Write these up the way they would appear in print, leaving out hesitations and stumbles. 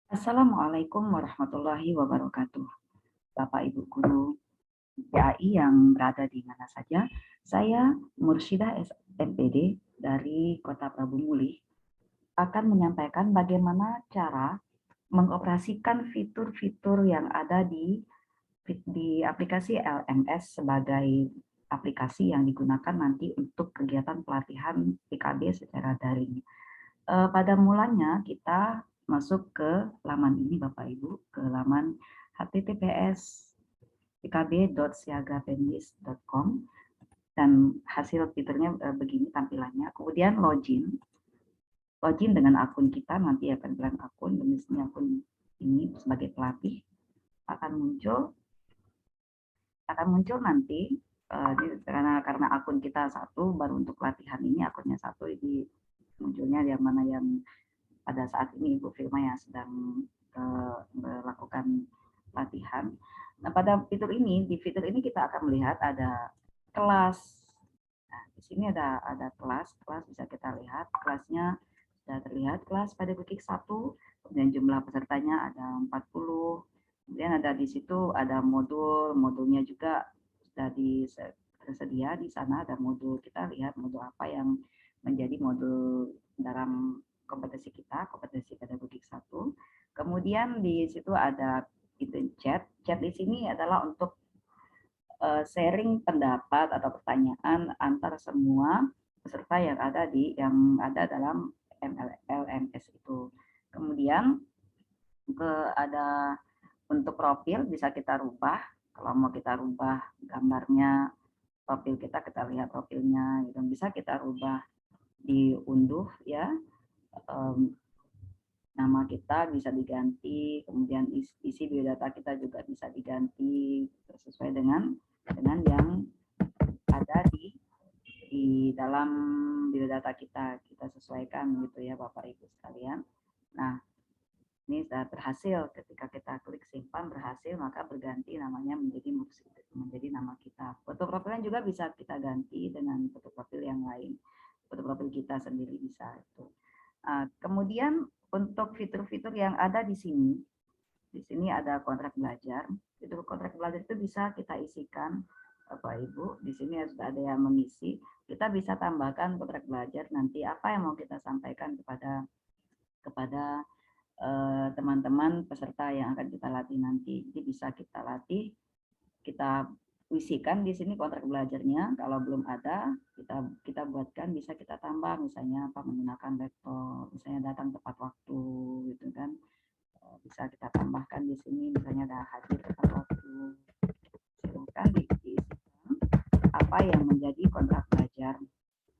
Assalamualaikum warahmatullahi wabarakatuh. Bapak Ibu Guru PAI yang berada di mana saja, saya Mursyidah MPD dari Kota Prabu Muli akan menyampaikan bagaimana cara mengoperasikan fitur-fitur yang ada di aplikasi LMS sebagai aplikasi yang digunakan nanti untuk kegiatan pelatihan PKB secara daring. Pada mulanya kita masuk ke laman ini Bapak Ibu, ke laman https://pkb.siagapendis.com dan hasil fiturnya begini tampilannya. Kemudian login dengan akun kita, nanti akan bilang akun, jenisnya akun ini sebagai pelatih akan muncul nanti karena akun kita satu, baru untuk pelatihan ini akunnya satu, jadi munculnya yang mana yang pada saat ini Ibu Firma yang sedang melakukan latihan. Nah, pada di fitur ini kita akan melihat ada kelas. Nah, di sini ada kelas bisa kita lihat, kelasnya sudah terlihat, kelas pada pedagogik 1, kemudian jumlah pesertanya ada 40, kemudian ada di situ ada modulnya juga sudah tersedia di sana, ada modul, kita lihat modul apa yang menjadi modul dalam kompetensi kita, kompetensi pedagogik 1. Kemudian di situ ada itu chat di sini adalah untuk sharing pendapat atau pertanyaan antar semua peserta yang ada dalam LMS itu. Kemudian ada untuk profil bisa kita rubah. Kalau mau kita rubah gambarnya, profil kita lihat profilnya, gitu. Bisa kita rubah, diunduh ya. Nama kita bisa diganti, kemudian isi biodata kita juga bisa diganti sesuai dengan yang ada di dalam biodata kita sesuaikan gitu ya Bapak Ibu sekalian. Nah, ini sudah berhasil, ketika kita klik simpan berhasil, maka berganti namanya menjadi nama kita. Foto profilnya juga bisa kita ganti dengan foto profil yang lain, foto profil kita sendiri bisa itu. Kemudian untuk fitur-fitur yang ada di sini ada kontrak belajar. Fitur kontrak belajar itu bisa kita isikan, Bapak Ibu. Di sini sudah ada yang mengisi. Kita bisa tambahkan kontrak belajar nanti apa yang mau kita sampaikan kepada teman-teman peserta yang akan kita latih nanti. Jadi bisa kita latih, kita isikan di sini kontrak belajarnya. Kalau belum ada, kita buatkan, bisa kita tambah, misalnya apa, menggunakan laptop, misalnya datang tepat waktu, gitu kan. Bisa kita tambahkan di sini, misalnya ada hadir tepat waktu. Silakan diisikan apa yang menjadi kontrak belajar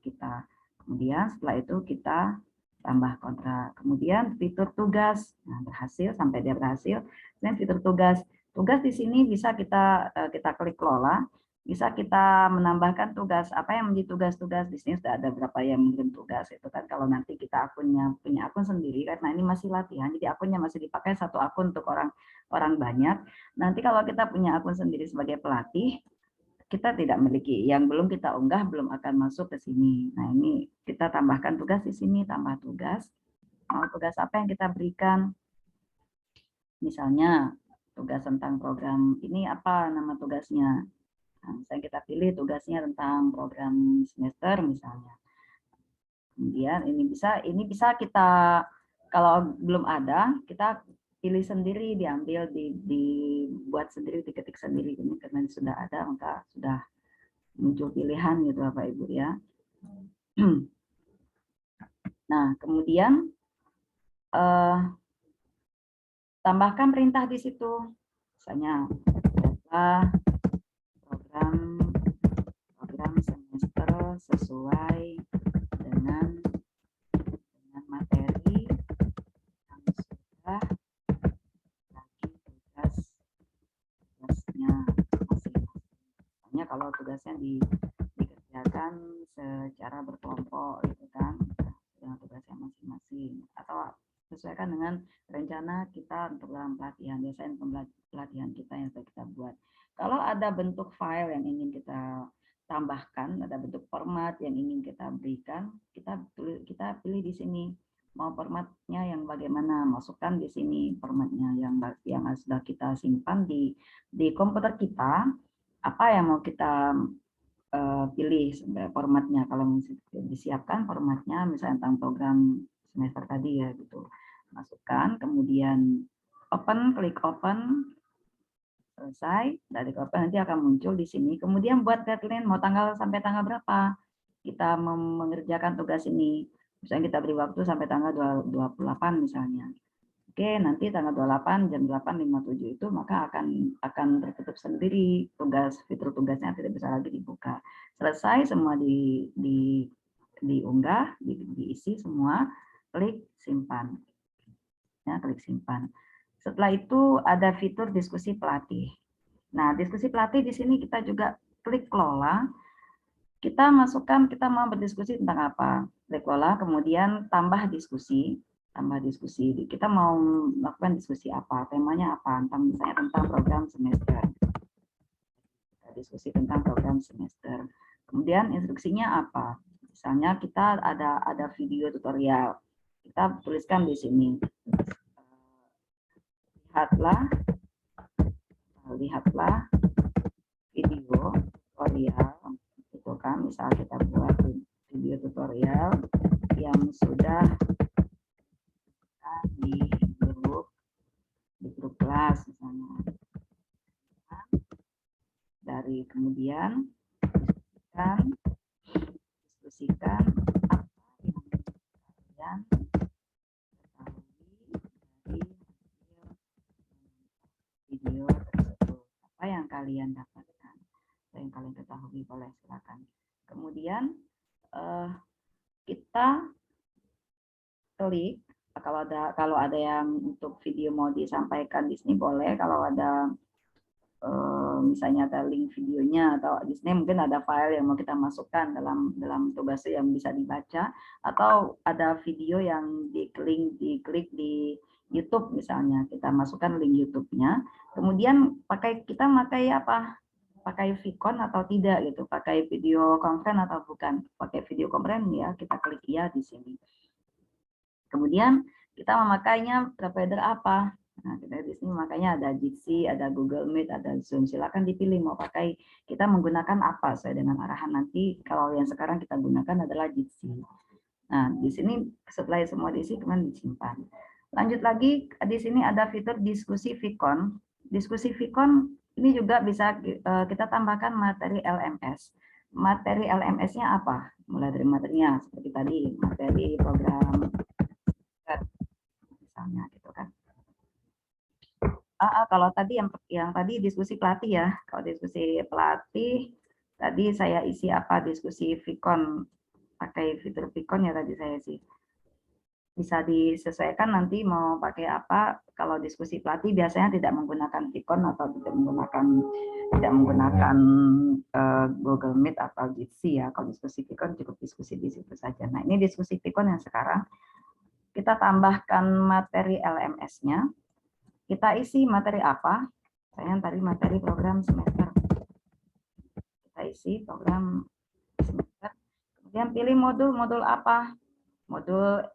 kita. Kemudian setelah itu kita tambah kontrak. Kemudian fitur tugas, nah, berhasil, sampai dia berhasil. Dan fitur tugas, di sini bisa kita klik kelola, bisa kita menambahkan tugas. Apa yang menjadi tugas-tugas di sini sudah ada berapa yang mengirim tugas itu kan. Kalau nanti kita punya akun sendiri, karena ini masih latihan, jadi akunnya masih dipakai satu akun untuk orang banyak. Nanti kalau kita punya akun sendiri sebagai pelatih, kita tidak memiliki, yang belum kita unggah belum akan masuk ke sini. Nah, ini kita tambahkan tugas di sini, tambah tugas. Tugas apa yang kita berikan? Misalnya tugas tentang program ini, apa nama tugasnya? Nah, misalnya kita pilih tugasnya tentang program semester misalnya. Kemudian ini bisa kita, kalau belum ada, kita pilih sendiri, diambil, dibuat sendiri, diketik sendiri. Ini karena sudah ada, maka sudah muncul pilihan gitu Bapak Ibu ya. Nah, kemudian tambahkan perintah di situ. Misalnya program semester sesuai dengan materi yang sudah bagi tugasnya masing-masing. Misalnya kalau tugasnya dikerjakan secara berkelompok gitu kan, dengan tugasnya masing-masing, atau sesuaikan dengan rencana kita untuk dalam pelatihan, desain pelatihan kita yang sudah kita buat. Kalau ada bentuk file yang ingin kita tambahkan, ada bentuk format yang ingin kita berikan, kita pilih di sini, mau formatnya yang bagaimana, masukkan di sini formatnya yang sudah kita simpan di komputer kita, apa yang mau kita pilih formatnya. Kalau disiapkan formatnya misalnya tentang program semester tadi ya gitu, masukkan, kemudian klik open, selesai. Dari open nanti akan muncul di sini, kemudian buat deadline mau tanggal sampai tanggal berapa kita mengerjakan tugas ini. Misalnya kita beri waktu sampai tanggal 28 misalnya. Oke, nanti tanggal 28 jam 8.57 itu maka akan tertutup sendiri, fitur tugasnya tidak bisa lagi dibuka. Selesai semua diunggah, diisi semua, klik simpan. Ya, klik simpan. Setelah itu ada fitur diskusi pelatih. Nah, diskusi pelatih di sini kita juga klik kelola. Kita masukkan, kita mau berdiskusi tentang apa. Klik kelola, kemudian tambah diskusi. Kita mau melakukan diskusi apa, temanya apa, misalnya tentang program semester. Kita diskusi tentang program semester. Kemudian instruksinya apa? Misalnya kita ada video tutorial. Kita tuliskan di sini. Lihatlah video tutorial itu kan, misal kita buat video tutorial yang sudah di grup kelas misalnya, dari kemudian diskusikan apa yang kalian ketahui dari video tersebut, apa yang kalian dapatkan, apa yang kalian ketahui, boleh silakan. Kemudian kita klik, kalau ada yang untuk video mau disampaikan di sini boleh, kalau ada misalnya ada link videonya atau di sini mungkin ada file yang mau kita masukkan dalam tugas yang bisa dibaca, atau ada video yang diklik di YouTube misalnya, kita masukkan link YouTube-nya, kemudian kita pakai apa? Pakai Vicon atau tidak gitu, pakai video conference atau bukan, pakai video conference ya, kita klik iya di sini. Kemudian kita memakainya provider apa? Nah, kita di sini makanya ada Jitsi, ada Google Meet, ada Zoom. Silakan dipilih mau pakai, kita menggunakan apa sesuai dengan arahan nanti. Kalau yang sekarang kita gunakan adalah Jitsi. Nah, di sini setelah semua diisi kemudian disimpan. Lanjut lagi, di sini ada fitur diskusi Vicon. Diskusi Vicon ini juga bisa kita tambahkan materi LMS. Materi LMS-nya apa? Mulai dari materinya seperti tadi, materi program misalnya gitu kan. Kalau tadi yang tadi diskusi pelatih ya, kalau diskusi pelatih tadi saya isi apa, diskusi Vicon, pakai fitur Vicon ya tadi saya sih. Bisa disesuaikan nanti mau pakai apa. Kalau diskusi pelatih biasanya tidak menggunakan Vicon atau tidak menggunakan Google Meet atau Jitsi ya. Kalau diskusi Vicon cukup diskusi di situ saja. Nah, ini diskusi Vicon yang sekarang kita tambahkan materi LMS-nya. Kita isi materi apa? Saya tadi materi program semester. Kita isi program semester. Kemudian pilih modul apa? Modul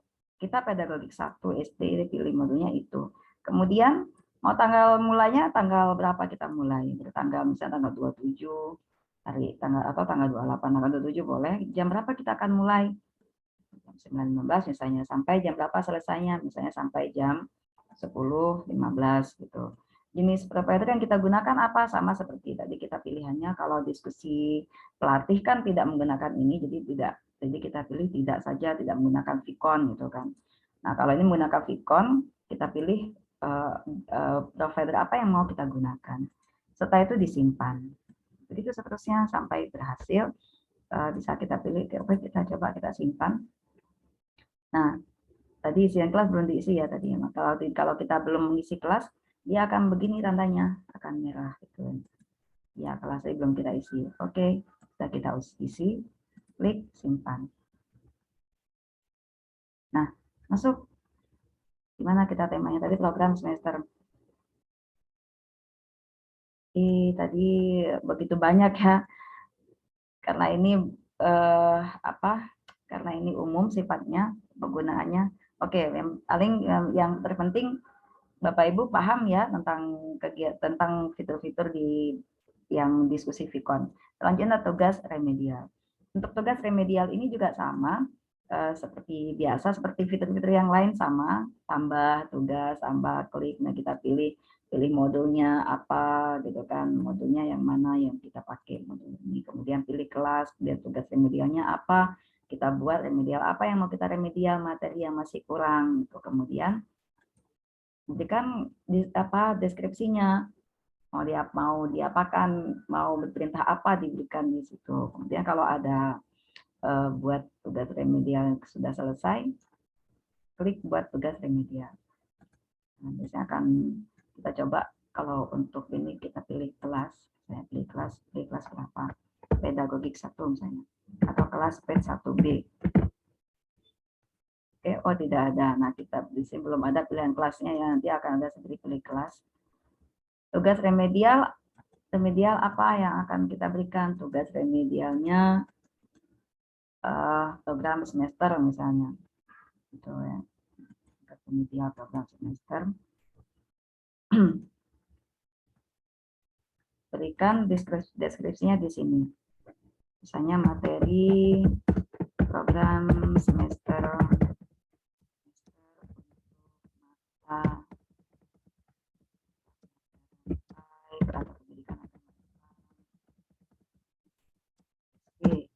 kita pedagogik 1 SD, pilih modulnya itu. Kemudian mau tanggal mulainya tanggal berapa kita mulai? Tanggal misalnya tanggal 27 hari atau tanggal 28, tanggal 27 boleh. Jam berapa kita akan mulai? Jam 9.15 misalnya, sampai jam berapa selesainya? Misalnya sampai jam 10.15 gitu. Jenis provider yang kita gunakan apa? Sama seperti tadi kita pilihannya. Kalau diskusi pelatih kan tidak menggunakan ini, jadi kita pilih tidak saja, tidak menggunakan Vicon gitu kan. Nah, kalau ini menggunakan Vicon, kita pilih provider apa yang mau kita gunakan. Setelah itu disimpan. Begitu seterusnya sampai berhasil. Bisa kita pilih, kita coba kita simpan. Nah, tadi isian kelas belum diisi ya tadi. Kalau kita belum mengisi kelas, dia akan begini tandanya, akan merah gitu. Ya, kelasnya belum kita isi. Oke, sudah kita isi, klik simpan. Nah, masuk. Gimana kita temanya tadi program semester. Tadi begitu banyak ya. Karena ini karena ini umum sifatnya penggunaannya. Oke, yang paling yang terpenting Bapak Ibu paham ya tentang kegiatan tentang fitur-fitur di yang diskusi Vicon. Selanjutnya tugas remedial. Untuk tugas remedial ini juga sama seperti biasa, seperti fitur-fitur yang lain sama, tambah tugas, tambah klik. Nah kita pilih modulnya apa gitu kan, modulnya yang mana yang kita pakai modul ini. Kemudian pilih kelas, kemudian tugas remedialnya apa, kita buat remedial apa yang mau kita remedial, materi yang masih kurang. Itu kemudian berikan deskripsinya, mau diapakan, mau berperintah apa diberikan di situ. Kemudian kalau ada buat tugas remedial yang sudah selesai, klik buat tugas remedial. Nah, biasanya akan kita coba kalau untuk ini kita pilih kelas, saya pilih kelas berapa, pedagogik 1 misalnya, atau kelas PED 1B. Oke, oh tidak ada. Nah kita di sini belum ada pilihan kelasnya ya, nanti akan ada seperti pilih kelas. Tugas remedial apa yang akan kita berikan? Tugas remedialnya program semester misalnya, itu ya, remedial program semester. Berikan deskripsinya di sini. Misalnya materi program semester berapa pendidikan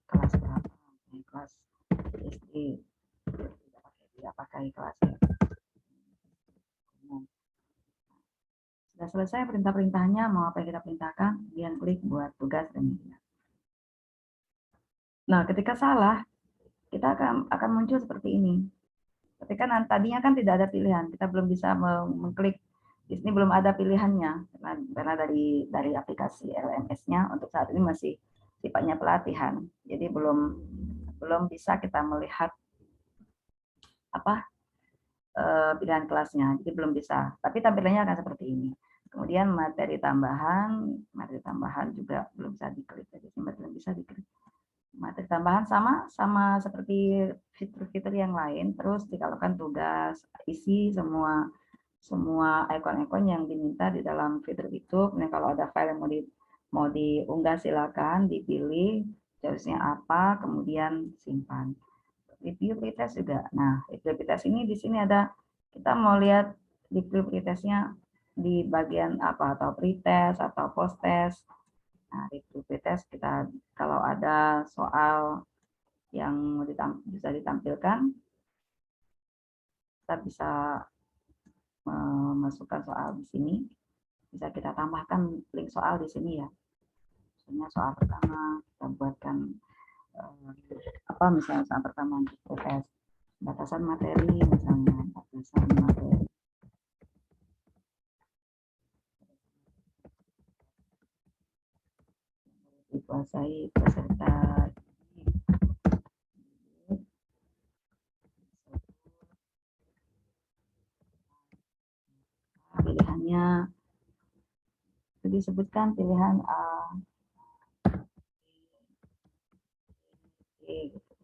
kelas berapa? Kelas SD. Tidak pakai kelas ya. Sudah selesai perintah-perintahnya, mau apa yang kita perintahkan, kemudian klik buat tugas remedial. Nah, ketika salah, kita akan muncul seperti ini. Ketika tadinya kan tidak ada pilihan, kita belum bisa mengklik. Di sini belum ada pilihannya, karena dari aplikasi LMS-nya untuk saat ini masih sifatnya pelatihan. Jadi belum bisa kita melihat apa pilihan kelasnya, jadi belum bisa. Tapi tampilannya akan seperti ini. Kemudian materi tambahan juga belum bisa diklik. Jadi belum bisa diklik. Materi tambahan sama seperti fitur-fitur yang lain. Terus dikalakan tugas, isi semua ikon-ikon yang diminta di dalam fitur itu. Kemudian kalau ada file yang mau diunggah silakan dipilih jenisnya apa, kemudian simpan. Review pretest juga. Nah, review pretest ini di sini ada, kita mau lihat review pretestnya di bagian apa, atau pretest atau post test. Nah, review pretest kita kalau ada soal yang bisa ditampilkan, kita bisa memasukkan soal di sini. Bisa kita tambahkan link soal di sini ya. Misalnya soal pertama kita buatkan misalnya soal pertama untuk pretest batasan materi, misalnya batasan materi dikuasai peserta pilihannya itu disebutkan pilihan A, B, gitu.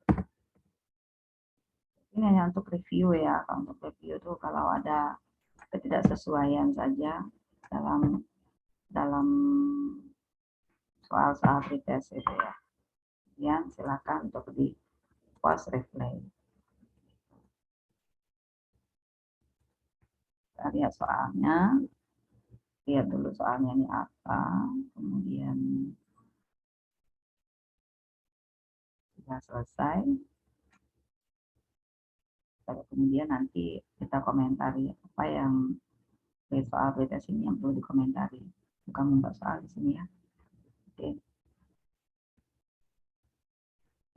Ini hanya untuk review ya. Kalau untuk review itu kalau ada ketidaksesuaian saja dalam soal-soal pretest itu ya. Kemudian silakan untuk di post replay. Kita lihat soalnya. Lihat dulu soalnya ini apa. Kemudian sudah selesai. Kemudian nanti kita komentari apa yang soal pretest ini yang perlu dikomentari. Bukan membuat soal di sini ya. Oke.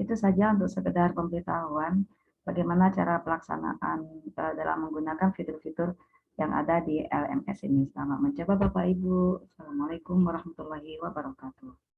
Itu saja untuk sekedar pemberitahuan bagaimana cara pelaksanaan dalam menggunakan fitur-fitur yang ada di LMS ini. Selamat mencoba Bapak Ibu. Assalamualaikum warahmatullahi wabarakatuh.